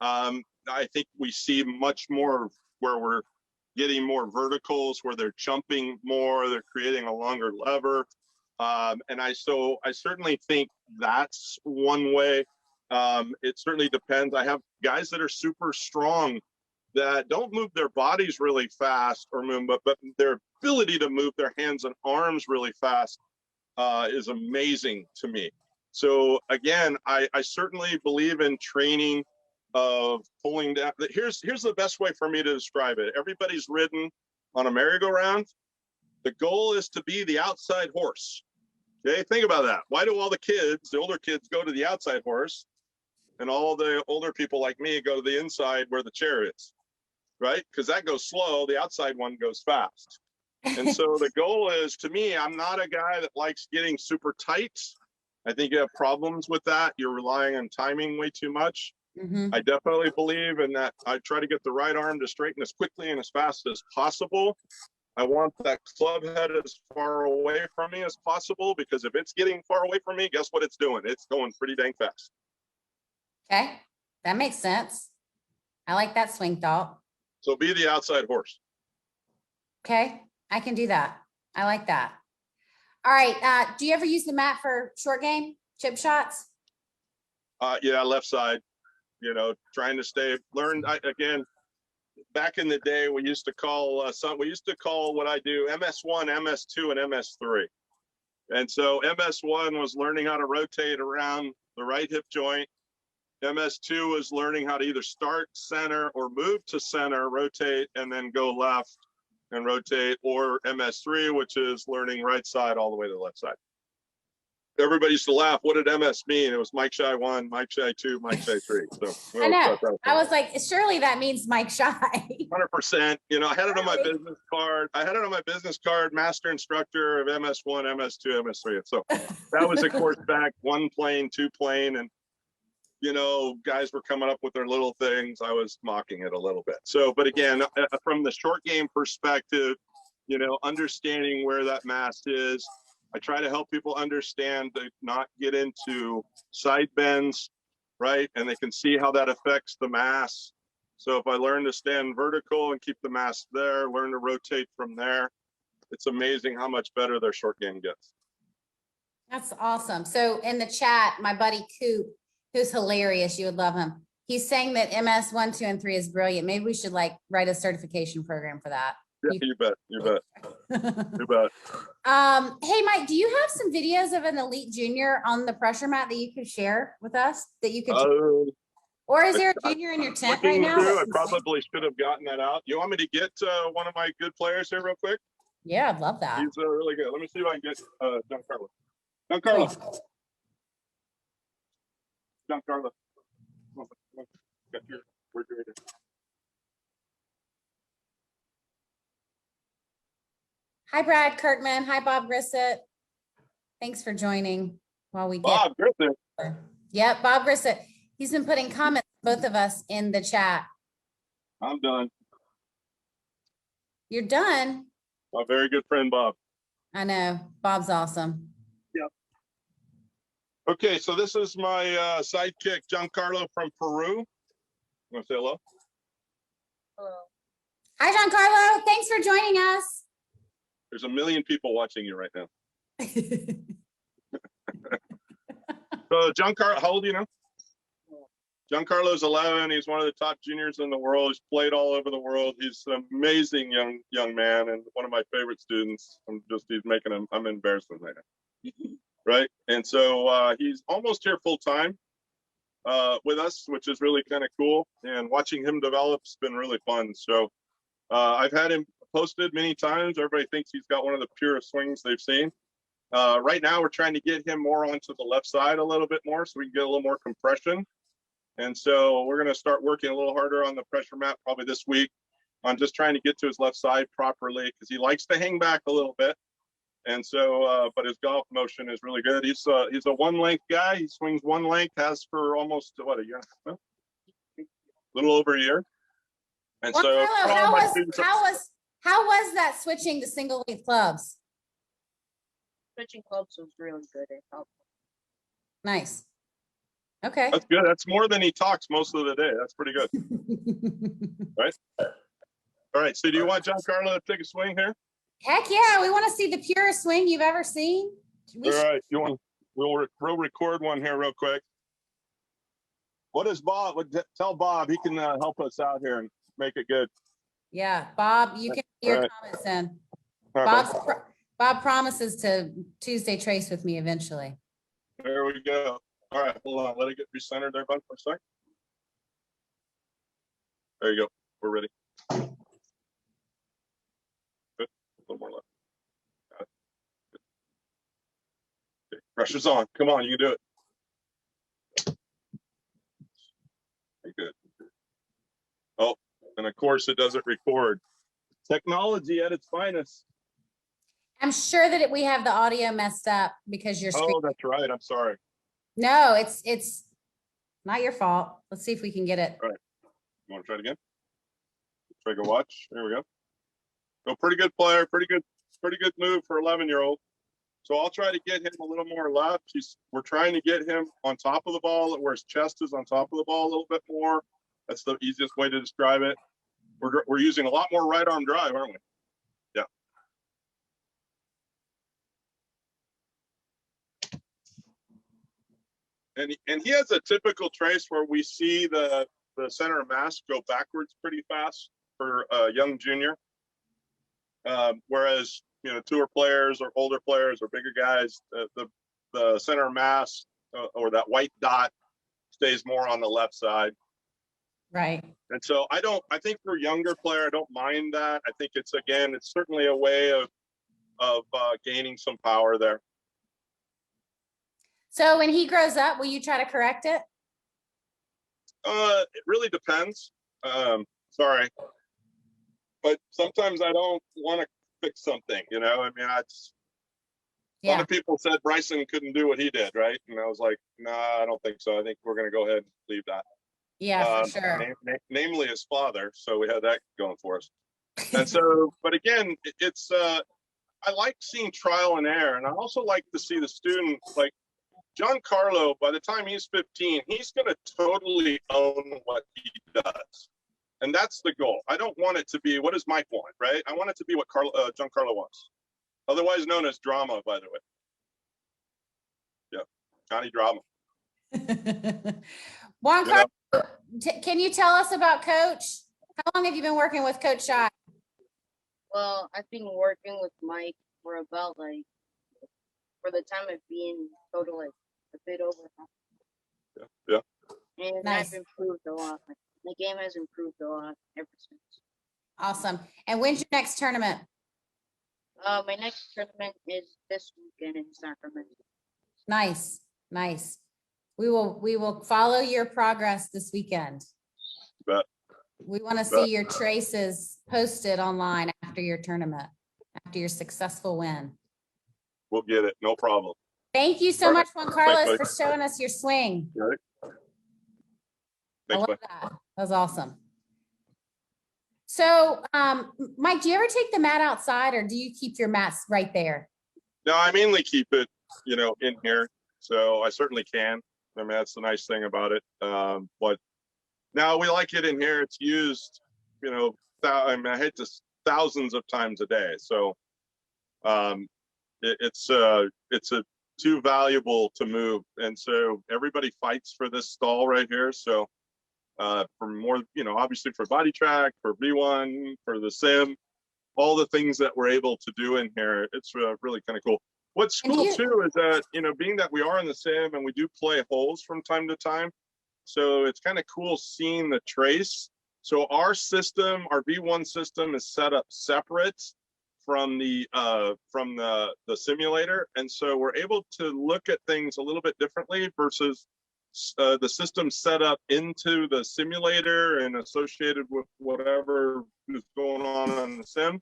I think we see much more where we're getting more verticals, where they're jumping more, they're creating a longer lever. And I certainly think that's one way. It certainly depends. I have guys that are super strong that don't move their bodies really fast or move, but their ability to move their hands and arms really fast is amazing to me. So again, I certainly believe in training of pulling down. Here's the best way for me to describe it. Everybody's ridden on a merry-go-round. The goal is to be the outside horse. Okay, think about that. Why do all the kids, the older kids, go to the outside horse, and all the older people like me go to the inside where the chair is, right? Because that goes slow, the outside one goes fast. And so the goal is, to me, I'm not a guy that likes getting super tight. I think you have problems with that. You're relying on timing way too much. I definitely believe in that. I try to get the right arm to straighten as quickly and as fast as possible. I want that club head as far away from me as possible, because if it's getting far away from me, guess what it's doing? It's going pretty dang fast. Okay, that makes sense. I like that swing thought. So be the outside horse. Okay, I can do that. I like that. All right, do you ever use the mat for short game, chip shots? Yeah, left side, you know, trying to again, back in the day, we used to call what I do MS1, MS2, and MS3. And so MS1 was learning how to rotate around the right hip joint. MS2 was learning how to either start center or move to center, rotate, and then go left and rotate, or MS3, which is learning right side all the way to the left side. Everybody used to laugh. What did MS mean? It was Mike Schy 1, Mike Schy 2, Mike Schy 3. So I know. I was like, surely that means Mike Schy. 100%. You know, I had it on my business card. Master instructor of MS1, MS2, MS3. And so that was, of course, back 1 plane, 2 plane, and you know, guys were coming up with their little things. I was mocking it a little bit. So, but again, from the short game perspective, you know, understanding where that mass is, I try to help people understand to not get into side bends, right? And they can see how that affects the mass. So if I learn to stand vertical and keep the mass there, learn to rotate from there, it's amazing how much better their short game gets. That's awesome. So in the chat, my buddy Coop, who's hilarious, you would love him, he's saying that MS 1, 2, and 3 is brilliant. Maybe we should like write a certification program for that. Yeah, you bet. You bet. You bet. Hey, Mike, do you have some videos of an elite junior on the pressure mat that you could share with us that you could, or is there a junior in your tent right Looking now? through, I probably should have gotten that out. You want me to get one of my good players here real quick? Yeah, I'd love that. He's really good. Let me see if I can get Giancarlo. Giancarlo. Cool. Giancarlo. Come on. Got your refrigerator. Hi, Brad Kirkman. Hi, Bob Grissett. Thanks for joining while we get. Bob Griffin. Yep, Bob Grissett. He's been putting comments, both of us, in the chat. I'm done. You're done? My very good friend, Bob. I know. Bob's awesome. Yep. Okay, so this is my sidekick, Giancarlo from Peru. You want to say hello? Hello. Hi, Giancarlo. Thanks for joining us. There's a million people watching you right now. So Giancarlo, how old do you know? Giancarlo's 11. He's one of the top juniors in the world. He's played all over the world. He's an amazing young man and one of my favorite students. I'm embarrassed right now. Right? And so he's almost here full time with us, which is really kind of cool. And watching him develop's been really fun. So I've had him posted many times. Everybody thinks he's got one of the purest swings they've seen. Right now, we're trying to get him more onto the left side a little bit more so we can get a little more compression. And so we're going to start working a little harder on the pressure mat probably this week on just trying to get to his left side properly because he likes to hang back a little bit. And so, but his golf motion is really good. He's a one length guy. He swings one length, has for almost, what, a year? A little over a year. And well, so how was that switching to single length clubs? Switching clubs was really good. It helped. Nice. Okay. That's good. That's more than he talks most of the day. That's pretty good. Right? All right. So do you want Giancarlo to take a swing here? Heck yeah. We want to see the purest swing you've ever seen. All right. We'll record one here real quick. What is Bob? Tell Bob he can help us out here and make it good. Yeah. Bob, you can put your comments in. Bob promises to Tuesday trace with me eventually. There we go. All right, hold on. Let it get recentered there, bud, for a sec. There you go. We're ready. Good. A little more left. Got it. Good. Okay. Pressure's on. Come on, you can do it. Very good. Oh, and of course it doesn't record. Technology at its finest. I'm sure that we have the audio messed up because your screen. Oh, that's right. I'm sorry. No, it's not your fault. Let's see if we can get it. All right. You want to try it again? Take a watch. There we go. So pretty good player, pretty good move for 11-year-old. So I'll try to get him a little more left. We're trying to get him on top of the ball, where his chest is on top of the ball a little bit more. That's the easiest way to describe it. We're using a lot more right arm drive, aren't we? Yeah. And he has a typical trace where we see the center of mass go backwards pretty fast for a young junior. Whereas, tour players or older players or bigger guys, the center of mass or that white dot stays more on the left side. Right. And so I think for a younger player, I don't mind that. I think it's certainly a way of gaining some power there. So when he grows up, will you try to correct it? It really depends. Sorry. But sometimes I don't want to fix something, A lot of people said Bryson couldn't do what he did, right? And I was like, nah, I don't think so. I think we're going to go ahead and leave that. Yeah, for sure. Namely his father. So we had that going for us. And so, but again, it's, I like seeing trial and error. And I also like to see the student, like Giancarlo, by the time he's 15, he's going to totally own what he does. And that's the goal. I don't want it to be, what does Mike want, right? I want it to be what Giancarlo wants. Otherwise known as drama, by the way. Yeah, Johnny Drama. Giancarlo, can you tell us about Coach? How long have you been working with Coach Schy? Well, I've been working with Mike for about like for the time of being total like a bit over half. Yeah. And Nice. I've improved a lot. Like, the game has improved a lot ever since. Awesome. And when's your next tournament? My next tournament is this weekend in Sacramento. Nice, nice. We will follow your progress this weekend. Bet. We want to see your traces posted online after your tournament, after your successful win. We'll get it. No problem. Thank you so All much, right. Juan Carlos, Thanks, for showing us your swing. All right. I Thanks, love bye. that. That was awesome. So, Mike, do you ever take the mat outside or do you keep your mats right there? No, I mainly keep it, in here. So I certainly can. I mean, that's the nice thing about it. But now we like it in here. It's used, I mean, I hate to thousands of times a day. So it's too valuable to move. And so everybody fights for this stall right here. So for more, obviously for body track, for V1, for the sim, all the things that we're able to do in here, it's really kind of cool. What's cool too is that, being that we are in the sim and we do play holes from time to time, so it's kind of cool seeing the trace. So our system, our V1 system is set up separate from the simulator. And so we're able to look at things a little bit differently versus the system set up into the simulator and associated with whatever is going on in the sim.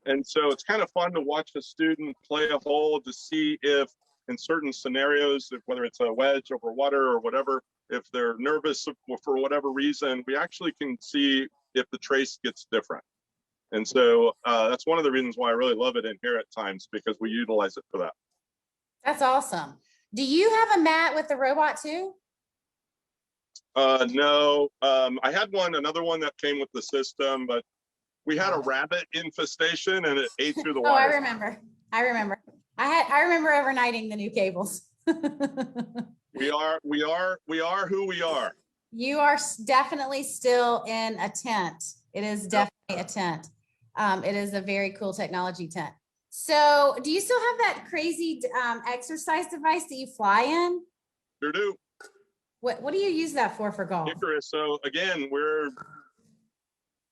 And so it's kind of fun to watch a student play a hole to see if in certain scenarios, whether it's a wedge over water or whatever, if they're nervous for whatever reason, we actually can see if the trace gets different. And so that's one of the reasons why I really love it in here at times, because we utilize it for that. That's awesome. Do you have a mat with the robot too? No, I had another one that came with the system, but we had a rabbit infestation and it ate through the Oh, I wire. remember. I remember overnighting the new cables. We are who we are. You are definitely still in a tent. It is definitely a tent. It is a very cool technology tent. So do you still have that crazy exercise device that you fly in? Sure do. What do you use that for golf? Icarus. So again, we're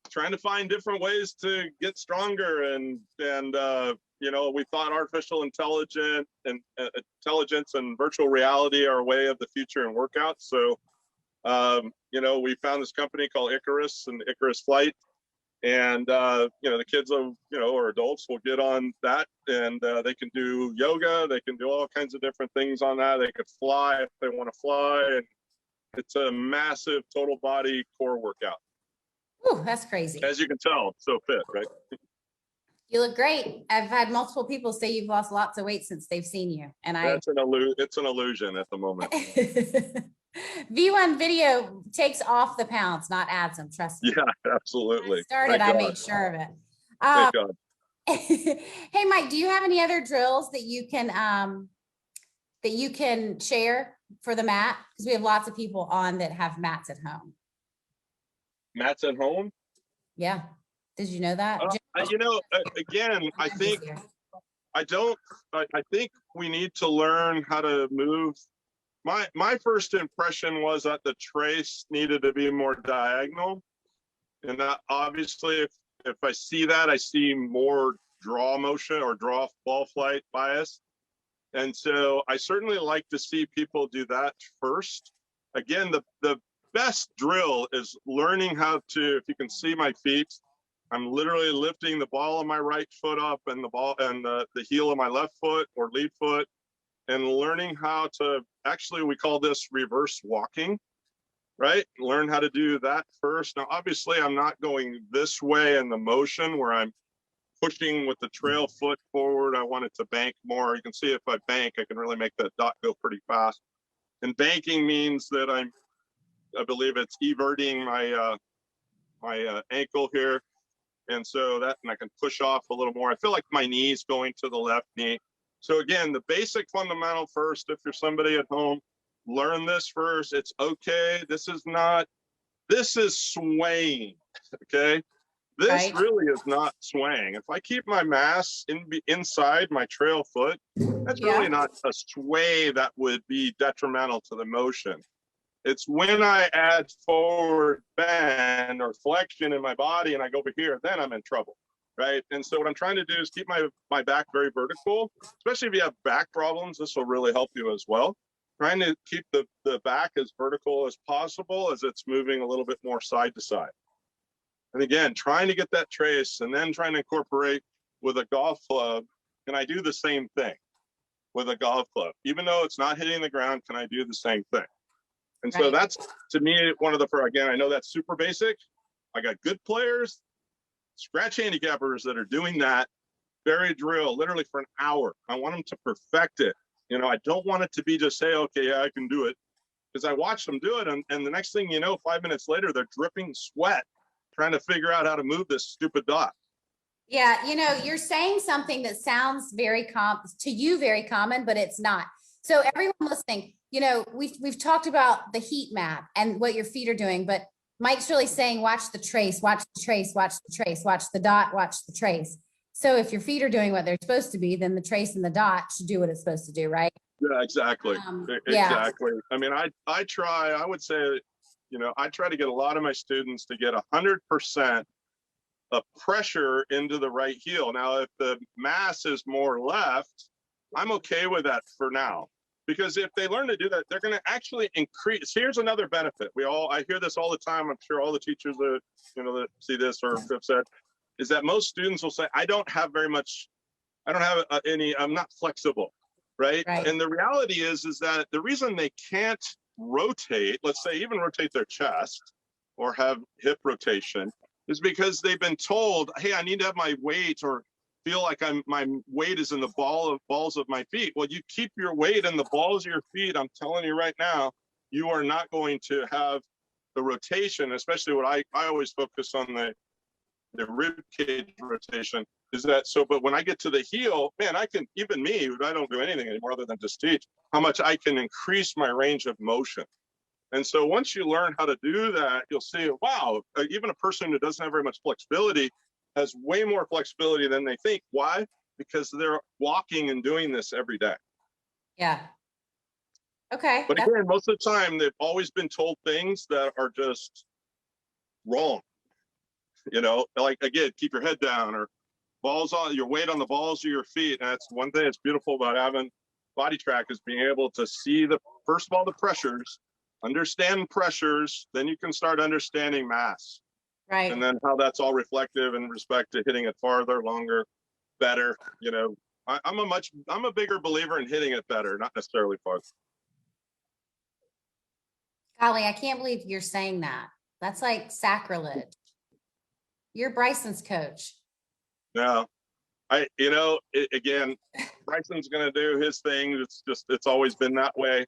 trying to find different ways to get stronger, and we thought artificial intelligence and virtual reality are a way of the future in workouts. So we found this company called Icarus and Icarus Flight, and the kids or adults will get on that, and they can do yoga, they can do all kinds of different things on that. They could fly if they want to fly, and it's a massive total body core workout. Ooh, that's crazy. As you can tell, so fit, right? You look great. I've had multiple people say you've lost lots of weight since they've seen you, and it's an illusion at the moment. V1 video takes off the pounds, not adds them. Trust me. Yeah, absolutely. When I made sure of it. Thank God. Hey, Mike, do you have any other drills that you can share for the mat? Because we have lots of people on that have mats at home. Mats at home? Yeah. Did you know that? Again, I think we need to learn how to move. My first impression was that the trace needed to be more diagonal. And that obviously, if I see that, I see more draw motion or draw ball flight bias. And so I certainly like to see people do that first. Again, the best drill is learning how to, if you can see my feet, I'm literally lifting the ball of my right foot up and the heel of my left foot or lead foot, and learning how to, actually we call this reverse walking, right? Learn how to do that first. Now, obviously I'm not going this way in the motion where I'm pushing with the trail foot forward. I want it to bank more. You can see if I bank, I can really make that dot go pretty fast. And banking means that I believe it's everting my ankle here. And so and I can push off a little more. I feel like my knee's going to the left knee. So again, the basic fundamental first, if you're somebody at home, learn this first. It's okay. This is swaying, okay? This Right. really is not swaying. If I keep my mass inside my trail foot, that's Yeah. really not a sway that would be detrimental to the motion. It's when I add forward bend or flexion in my body and I go over here, then I'm in trouble, right? And so what I'm trying to do is keep my back very vertical, especially if you have back problems. This will really help you as well. Trying to keep the back as vertical as possible as it's moving a little bit more side to side. And again, trying to get that trace and then trying to incorporate with a golf club. Can I do the same thing with a golf club? Even though it's not hitting the ground, can I do the same thing? And so Right. that's, to me, one of the, again, I know that's super basic. I got good players, scratch handicappers that are doing that very drill, literally for an hour. I want them to perfect it. You know, I don't want it to be just say, okay, yeah, I can do it. Because I watched them do it. And the next thing you know, 5 minutes later, they're dripping sweat trying to figure out how to move this stupid dot. Yeah, you know, you're saying something that sounds very to you very common, but it's not. So everyone listening, you know, we've talked about the heat map and what your feet are doing, but Mike's really saying, watch the trace, watch the trace, watch the trace, watch the dot, watch the trace. So if your feet are doing what they're supposed to be, then the trace and the dot should do what it's supposed to do, right? Yeah, exactly. Yeah. Exactly. I mean, I would say, you know, I try to get a lot of my students to get 100% of pressure into the right heel. Now, if the mass is more left, I'm okay with that for now. Because if they learn to do that, they're going to actually increase. Here's another benefit. I hear this all the time. I'm sure all the teachers that, you know, that see this or have said, is that most students will say, I don't have any, I'm not flexible, right? And the reality is that the reason they can't rotate, let's say even rotate their chest or have hip rotation, is because they've been told, hey, I need to have my weight or feel like my weight is in the balls of my feet. Well, you keep your weight in the balls of your feet. I'm telling you right now, you are not going to have the rotation, especially what I always focus on the rib cage rotation is that. So, but when I get to the heel, man, I can, even me, I don't do anything anymore other than just teach, how much I can increase my range of motion. And so once you learn how to do that, you'll see, wow, even a person who doesn't have very much flexibility has way more flexibility than they think. Why? Because they're walking and doing this every day. Yeah. Okay. But again, most of the time, they've always been told things that are just wrong. You know, like, again, keep your head down or balls on your weight on the balls of your feet. And that's one thing that's beautiful about having body track is being able to see first of all, the pressures, understand pressures, then you can start understanding mass. Right. And then how that's all reflective in respect to hitting it farther, longer, better. You know, I'm a bigger believer in hitting it better, not necessarily farther. Golly, I can't believe you're saying that. That's like sacrilege. You're Bryson's coach. No, again, Bryson's going to do his thing. It's always been that way.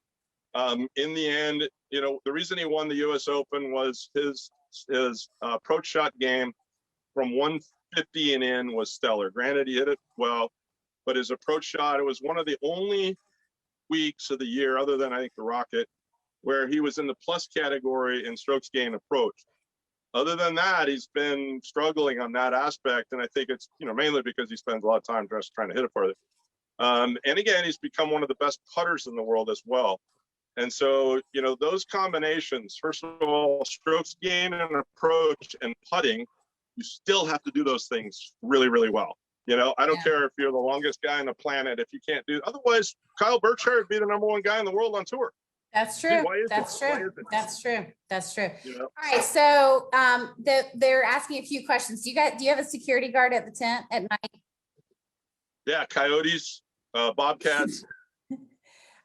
In the end, you know, the reason he won the U.S. Open was his approach shot game from 150 and in was stellar. Granted, he hit it well, but his approach shot, it was one of the only weeks of the year, other than I think the Rocket, where he was in the plus category in strokes gained approach. Other than that, he's been struggling on that aspect, and I think it's, you know, mainly because he spends a lot of time just trying to hit it farther. And again, he's become one of the best putters in the world as well. And so, you know, those combinations, first of all, strokes gained and approach and putting, you still have to do those things really, really well. You know, I don't care if you're the longest guy on the planet, if you can't do, otherwise, Kyle Berkshire would be the #1 guy in the world on tour. That's true. That's true. That's true. That's true. You know? All right. So they're asking a few questions. Do you have a security guard at the tent at night? Yeah, coyotes, bobcats.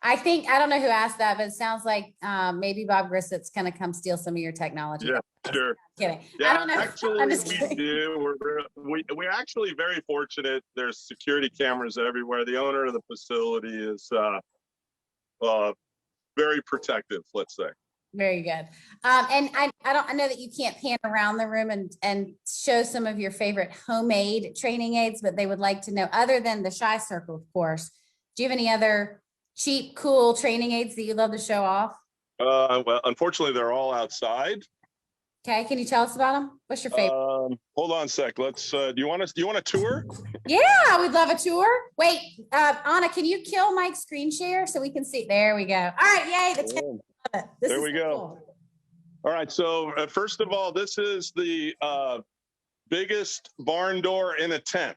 I don't know who asked that, but it sounds like maybe Bob Grissett's going to come steal some of your technology. Yeah, sure. I'm kidding. Yeah, I don't know. Actually, we do. We're actually very fortunate. There's security cameras everywhere. The owner of the facility is very protective, let's say. Very good. And I know that you can't pan around the room and show some of your favorite homemade training aids, but they would like to know, other than the Schy Circle, of course, do you have any other cheap, cool training aids that you love to show off? Well, unfortunately, they're all outside. Okay, can you tell us about them? What's your favorite? Hold on a sec. Let's, do you want a tour? Yeah, we'd love a tour. Wait, Anna, can you kill Mike's screen share so we can see? There we go. All right, yay, the tent. There we go. Cool. All right. So first of all, this is the biggest barn door in a tent.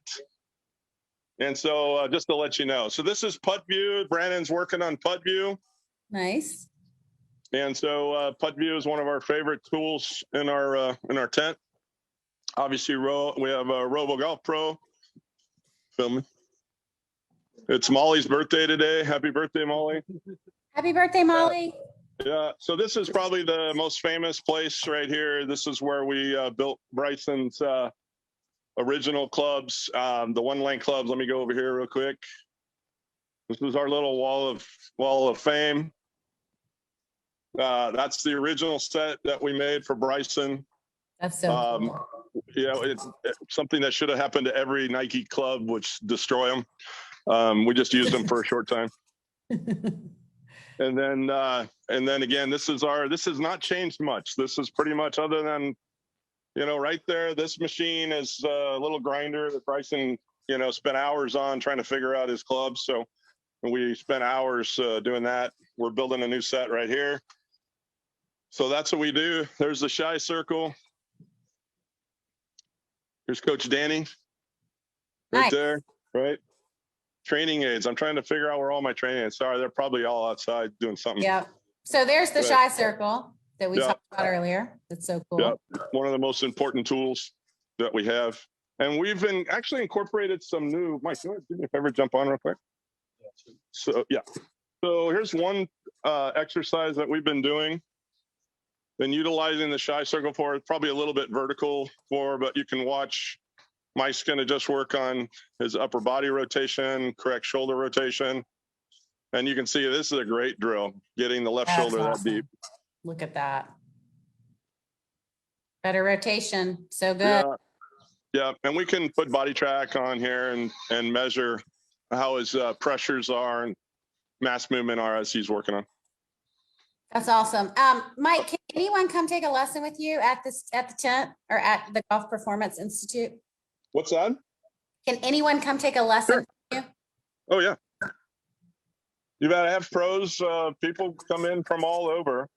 And so just to let you know, so this is putt view. Brandon's working on putt view. Nice. And so putt view is one of our favorite tools in our tent. Obviously, we have a Robo Golf Pro filming. It's Molly's birthday today. Happy birthday, Molly. Happy birthday, Molly. Yeah. So this is probably the most famous place right here. This is where we built Bryson's original clubs, the one lane clubs. Let me go over here real quick. This is our little wall of fame. That's the original set that we made for Bryson. That's so cool. Yeah, it's something that should have happened to every Nike club, which destroy them. We just used them for a short time. And then again, this has not changed much. This is pretty much, other than, right there, this machine is a little grinder that Bryson, spent hours on trying to figure out his clubs. So we spent hours doing that. We're building a new set right here. So that's what we do. There's the Schy circle. Here's Coach Danny right Nice. there, right? Training aids. I'm trying to figure out where all my training aids are. They're probably all outside doing something. Yep. So there's the Right. Schy circle that we Yep. talked about earlier. That's so cool. Yeah, one of the most important tools that we have. And we've actually incorporated some new, Mike, do me a favor, jump on real quick. So, yeah. So here's one exercise that we've been doing. Been utilizing the Schy circle for. It's probably a little bit vertical but you can watch. Mike's going to just work on his upper body rotation, correct shoulder rotation. And you can see this is a great drill, getting the left That's shoulder awesome. that deep. Look at that. Better rotation. So good. Yeah. Yeah. And we can put body track on here and measure how his pressures are and mass movement are as he's working on. That's awesome. Mike, can anyone come take a lesson with you at the tent or at the Golf Performance Institute? What's that? Can anyone come take a lesson Sure. with you? Oh, yeah. You gotta have pros. People come in from all over,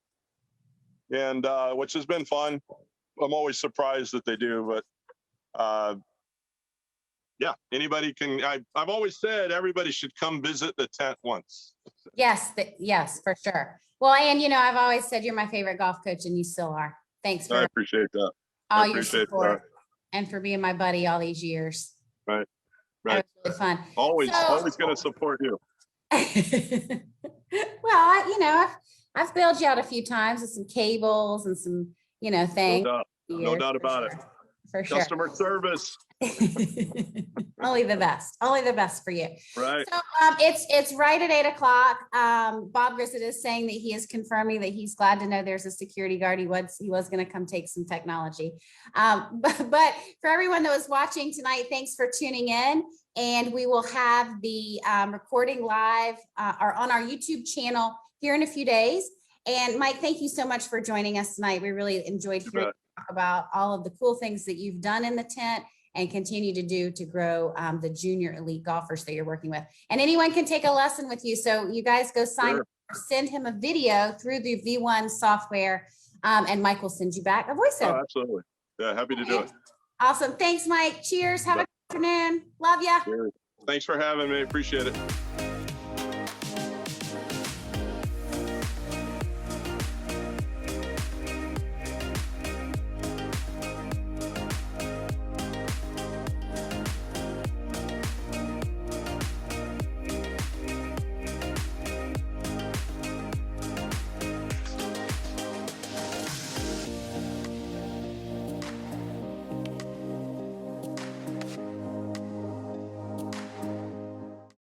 and which has been fun. I'm always surprised that they do, but yeah, anybody can. I've always said everybody should come visit the tent once. Yes, yes, for sure. Well, and I've always said you're my favorite golf coach, and you still are. Thanks I for appreciate that. all I your appreciate support and for being my buddy all these years. Right. That was really fun. Always So- going to support you. Well, I've bailed you out a few times with some cables and some, things. No doubt about it. For sure. Customer service. Only the best for you. Right. So it's right at 8:00. Bob Grissett is saying that he is confirming that he's glad to know there's a security guard. He was going to come take some technology. But for everyone that was watching tonight, thanks for tuning in. And we will have the recording live or on our YouTube channel here in a few days. And Mike, thank you so much for joining us tonight. We really enjoyed hearing you talk about all of the cool things that you've done in the tent and continue to do to grow the junior elite golfers that you're working with. And anyone can take a lesson with you. So you guys go sign up, send him a video through the V1 software, and Mike will send you back a voiceover. Oh, absolutely. Yeah, happy to do it. Awesome. Thanks, Mike. Cheers. Have a good afternoon. Love ya. Thanks for having me. Appreciate it.